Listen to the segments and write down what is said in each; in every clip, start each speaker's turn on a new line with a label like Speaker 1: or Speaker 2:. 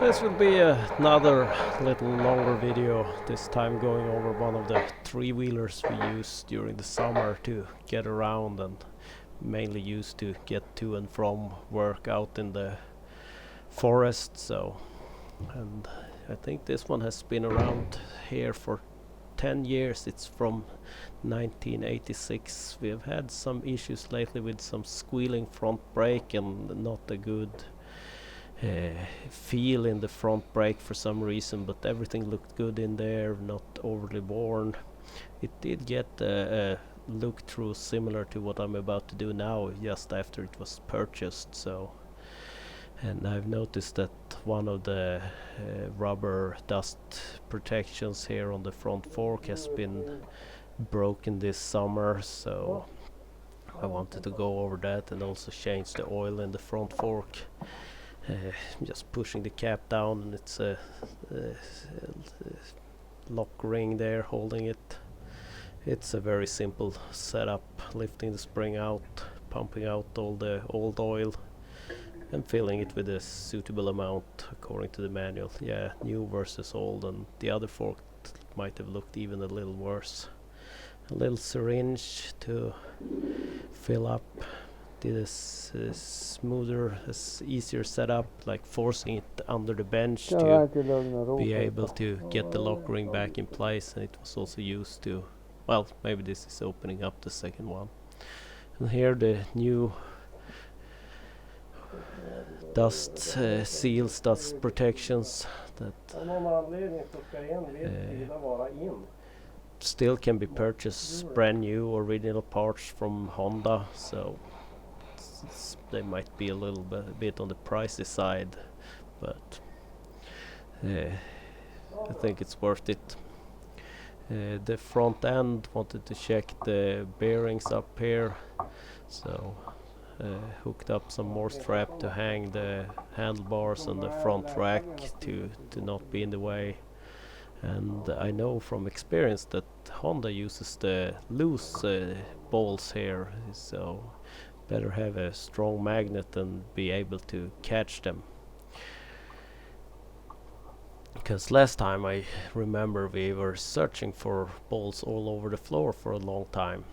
Speaker 1: This will be another little longer video, this time going over one of the three-wheelers we use during the summer to get around and mainly used to get to and from work out in the forest. And I think this one has been around here for 10 years. It's from 1986. We have had some issues lately with some squealing front brake and not a good feel in the front brake for some reason, but everything looked good in there, not overly worn. It did get a look through similar to what I'm about to do now, just after it was purchased. And I've noticed that one of the rubber dust protections here on the front fork has been broken this summer, so I wanted to go over that and also change the oil in the front fork. Just pushing the cap down, and it's a lock ring there holding it. It's a very simple setup, lifting the spring out, pumping out all the old oil and filling it with a suitable amount according to the manual. Yeah, new versus old, and the other fork might have looked even a little worse. A little syringe to fill up. Did a smoother, easier setup, like forcing it under the bench to be able to get the lock ring back in place, and it was also used to, well, maybe this is opening up the second one. And here the new dust seals, dust protections that still can be purchased brand new, original parts from Honda, so they might be a little bit on the pricey side, but I think it's worth it. The front end, wanted to check the bearings up here, so hooked up some more strap to hang the handlebars and the front rack to not be in the way. And I know from experience that Honda uses the loose balls here, so better have a strong magnet and be able to catch them. Because last time I remember we were searching for balls all over the floor for a long time,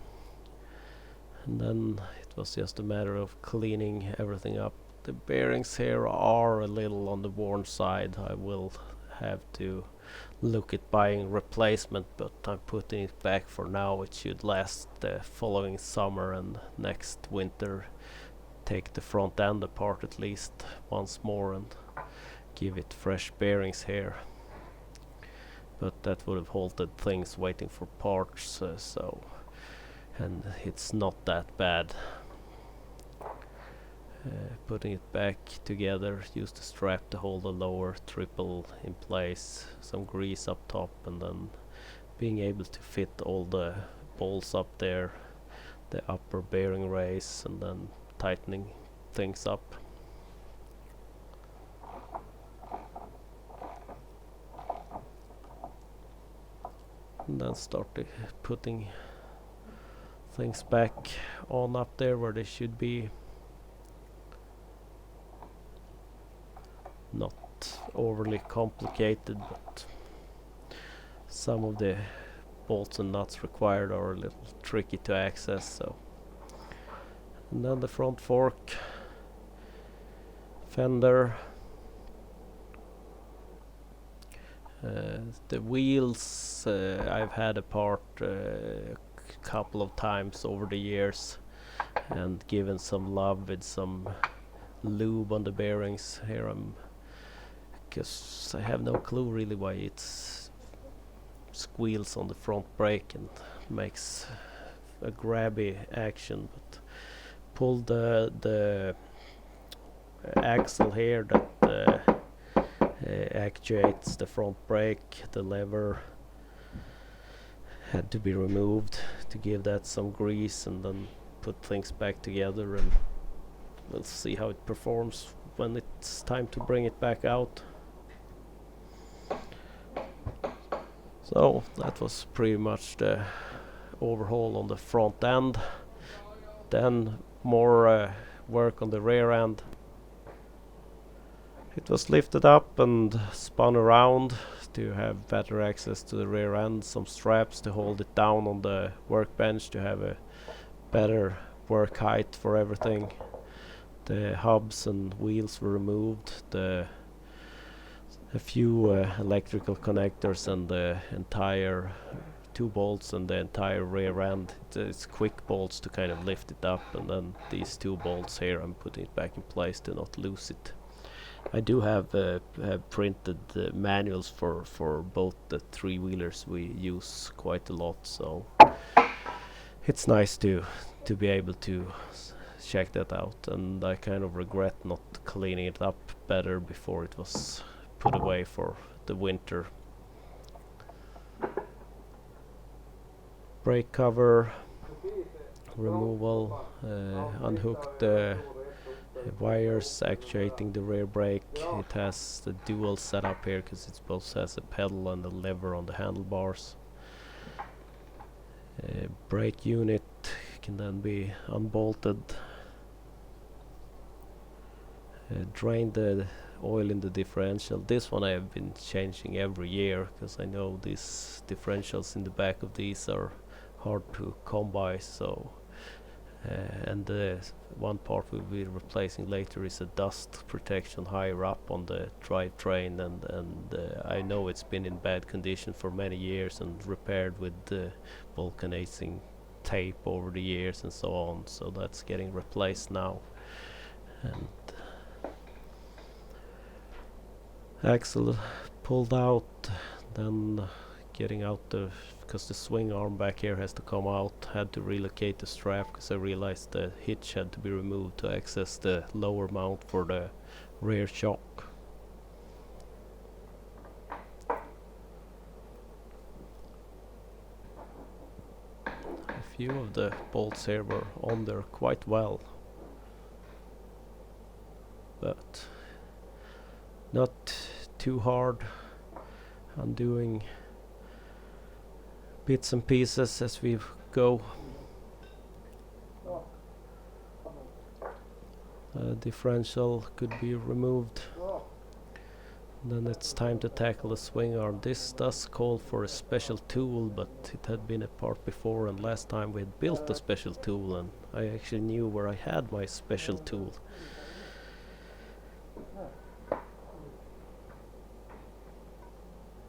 Speaker 1: and then it was just a matter of cleaning everything up. The bearings here are a little on the worn side. I will have to look at buying replacement, but I'm putting it back for now. It should last the following summer, and next winter take the front end apart at least once more and give it fresh bearings here. But that would have halted things waiting for parts, and it's not that bad. Putting it back together, use the strap to hold the lower triple in place, some grease up top, and then being able to fit all the bolts up there, the upper bearing race, and then tightening things up. And then start putting things back on up there where they should be. Not overly complicated, but some of the bolts and nuts required are a little tricky to access. So, and then the front fork, fender, the wheels I've had apart a couple of times over the years and given some love with some lube on the bearings. Here because I have no clue really why it squeals on the front brake and makes a grabby action, but pull the axle here that actuates the front brake. The lever had to be removed to give that some grease, and then put things back together, and we'll see how it performs when it's time to bring it back out. So that was pretty much the overhaul on the front end. Then more work on the rear end. It was lifted up and spun around to have better access to the rear end, some straps to hold it down on the workbench to have a better work height for everything. The hubs and wheels were removed, a few electrical connectors and the entire 2 bolts and the entire rear end. It's quick bolts to kind of lift it up, and then these 2 bolts here I'm putting it back in place to not lose it. I do have printed manuals for both the 3-wheelers we use quite a lot, so it's nice to be able to check that out, and I kind of regret not cleaning it up better before it was put away for the winter. Brake cover removal, unhooked the wires actuating the rear brake. It has the dual setup here because it both has a pedal and a lever on the handlebars. Brake unit can then be unbolted. Drain the oil in the differential. This one I have been changing every year because I know these differentials in the back of these are hard to come by, so and the one part we'll be replacing later is a dust protection higher up on the drivetrain, and I know it's been in bad condition for many years and repaired with vulcanizing tape over the years and so on, so that's getting replaced now. And axle pulled out, then getting out because the swing arm back here has to come out. Had to relocate the strap because I realized the hitch had to be removed to access the lower mount for the rear shock. A few of the bolts here were on there quite well, but not too hard. Undoing bits and pieces as we go. Differential could be removed. Then it's time to tackle the swing arm. This does call for a special tool, but it had been a part before, and last time we had built a special tool and I actually knew where I had my special tool.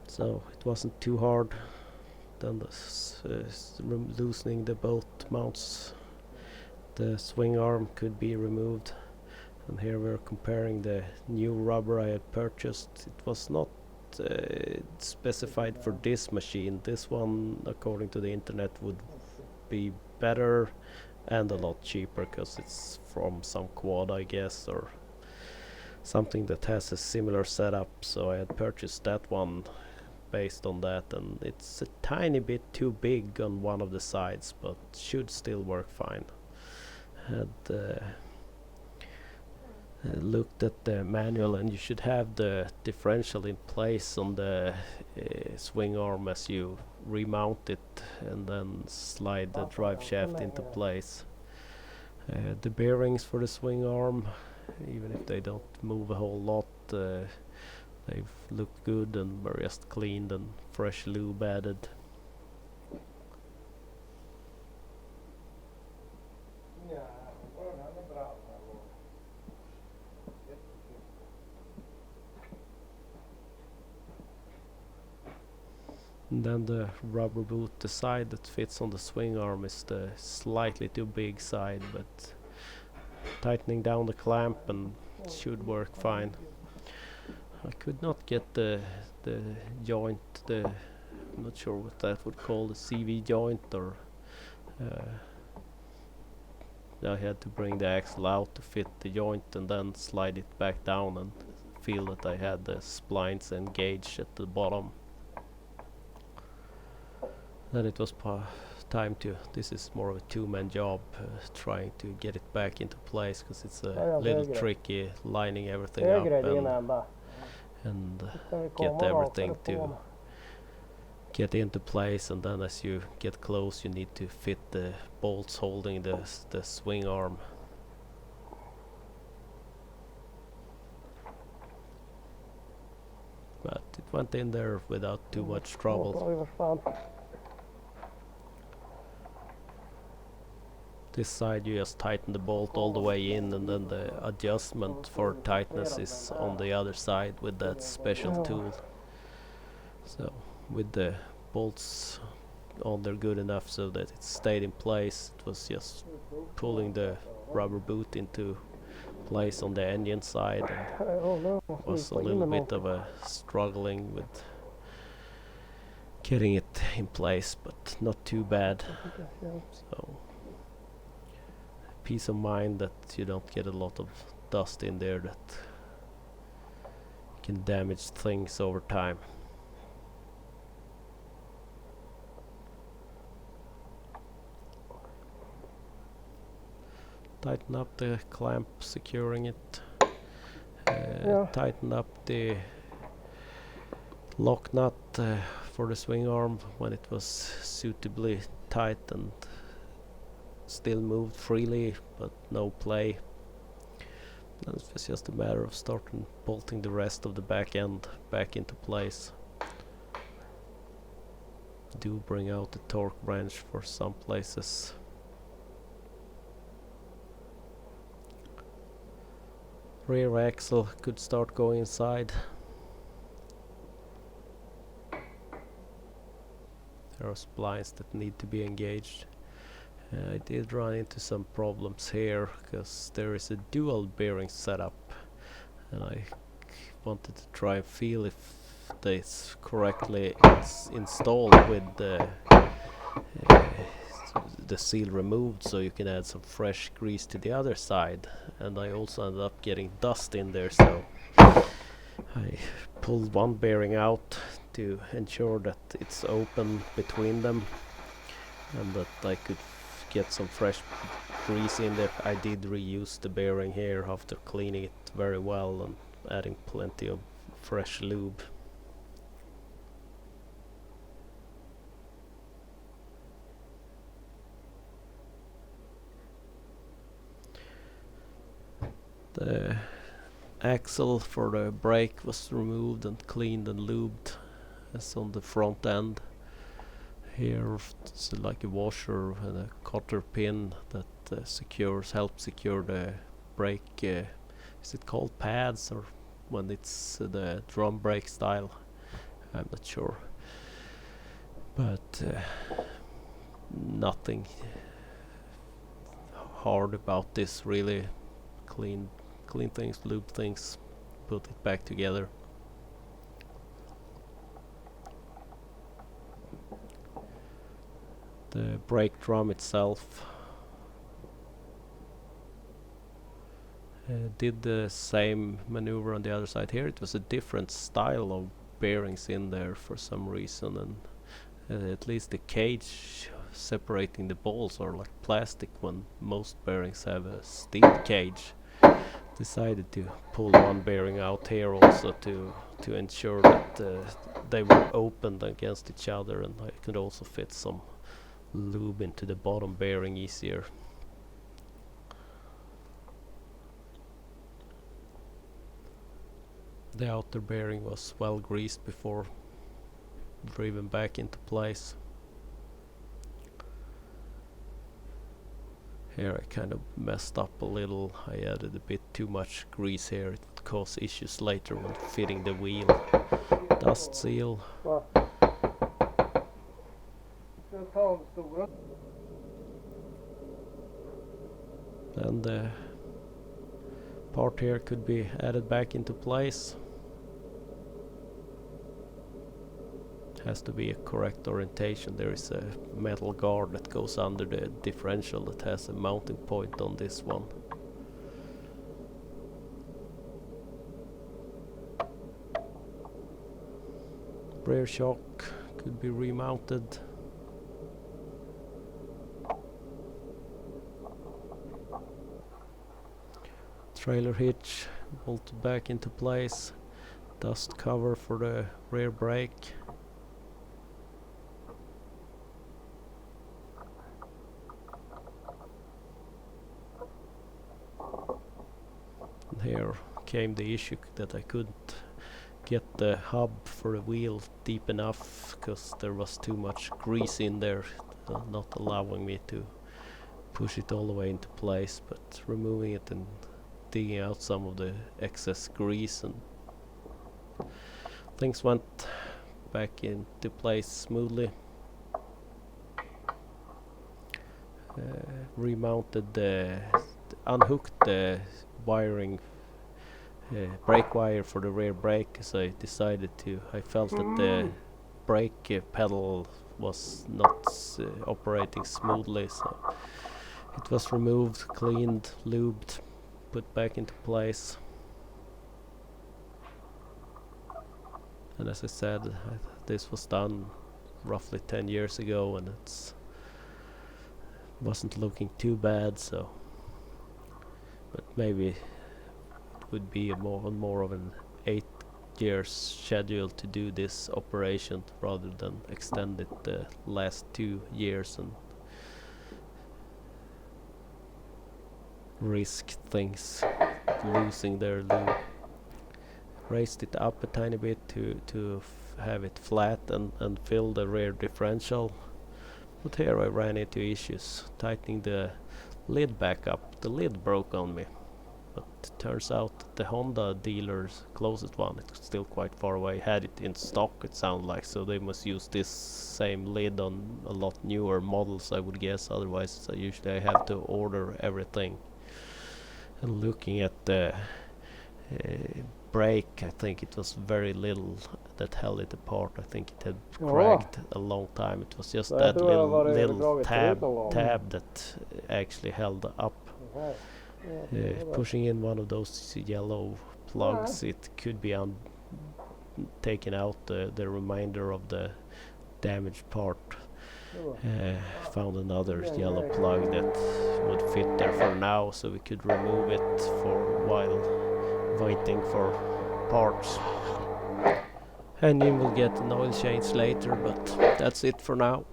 Speaker 1: So it wasn't too hard. Then loosening the both mounts. The swing arm could be removed, and here we're comparing the new rubber I had purchased. It was not specified for this machine. This one, according to the internet, would be better and a lot cheaper because it's from some quad, I guess, or something that has a similar setup, so I had purchased that one based on that, and it's a tiny bit too big on one of the sides, but should still work fine. Had looked at the manual, and you should have the differential in place on the swing arm as you remount it and then slide the drive shaft into place. The bearings for the swing arm, even if they don't move a whole lot, they've looked good and were just cleaned and fresh lube added. And then the rubber boot, the side that fits on the swing arm, is the slightly too big side, but tightening down the clamp and it should work fine. I could not get the joint, I'm not sure what that would call, the CV joint, or I had to bring the axle out to fit the joint and then slide it back down and feel that I had the splines engaged at the bottom. Then it was time to, this is more of a two-man job, trying to get it back into place because it's a little tricky lining everything up and get everything to get into place, and then as you get close you need to fit the bolts holding the swing arm. went in there without too much trouble.
Speaker 2: Oj, vad fan.
Speaker 1: This side you just tighten the bolt all the way in, and then the adjustment for tightness is on the other side with that special tool. So with the bolts on there good enough so that it stayed in place, it was just pulling the rubber boot into place on the engine side, and
Speaker 2: Oh no,
Speaker 1: was a little bit of a struggling with getting it in place, but not too bad. So peace of mind that you don't get a lot of dust in there that can damage things over time. Tighten up the clamp securing it. Tighten up the lock nut for the swing arm when it was suitably tight and still moved freely but no play. Then it was just a matter of starting bolting the rest of the back end back into place. Do bring out the torque wrench for some places. Rear axle could start going inside. There are splines that need to be engaged. I did run into some problems here because there is a dual bearing setup, and I wanted to try and feel if this correctly installed with the seal removed, so you can add some fresh grease to the other side. And I also ended up getting dust in there, so I pulled one bearing out to ensure that it's open between them and that I could get some fresh grease in there. I did reuse the bearing here after cleaning it very well and adding plenty of fresh lube. The axle for the brake was removed and cleaned and lubed as on the front end. Here it's like a washer and a cotter pin that helps secure the brake. Is it called pads, or when it's the drum brake style? I'm not sure. But nothing hard about this really. Clean things, lube things, put it back together. The brake drum itself did the same maneuver on the other side. Here it was a different style of bearings in there for some reason, and at least the cage separating the balls are like plastic when most bearings have a steel cage. Decided to pull one bearing out here also to ensure that they were opened against each other, and I could also fit some lube into the bottom bearing easier. The outer bearing was well greased before driven back into place. Here I kind of messed up a little. I added a bit too much grease here. It would cause issues later when fitting the wheel. Dust seal. And the part here could be added back into place. Has to be a correct orientation. There is a metal guard that goes under the differential that has a mounting point on this one. Rear shock could be remounted. Trailer hitch bolted back into place. Dust cover for the rear brake. And here came the issue that I couldn't get the hub for the wheel deep enough because there was too much grease in there, not allowing me to push it all the way into place, but removing it and digging out some of the excess grease, and things went back into place smoothly. Remounted unhooked the wiring, brake wire for the rear brake, as I felt that the brake pedal was not operating smoothly, so it was removed, cleaned, lubed, put back into place. And as I said, this was done roughly 10 years ago, and it wasn't looking too bad, so but maybe it would be more of an 8 years schedule to do this operation rather than extend it the last 2 years and risk things losing their lube. Raised it up a tiny bit to have it flat and fill the rear differential, but here I ran into issues tightening the lid back up. The lid broke on me, but it turns out that the Honda dealer's closest one, it's still quite far away, had it in stock, it sounded like, so they must use this same lid on a lot newer models, I would guess. Otherwise usually I have to order everything. And looking at the brake, I think it was very little that held it apart. I think it had cracked a long time. It was just that little tab that actually held up. Pushing in one of those yellow plugs, it could be taken out the remainder of the damaged part. Found another yellow plug that would fit there for now, so we could remove it for a while waiting for parts. Engine will get an oil change later, but that's it for now.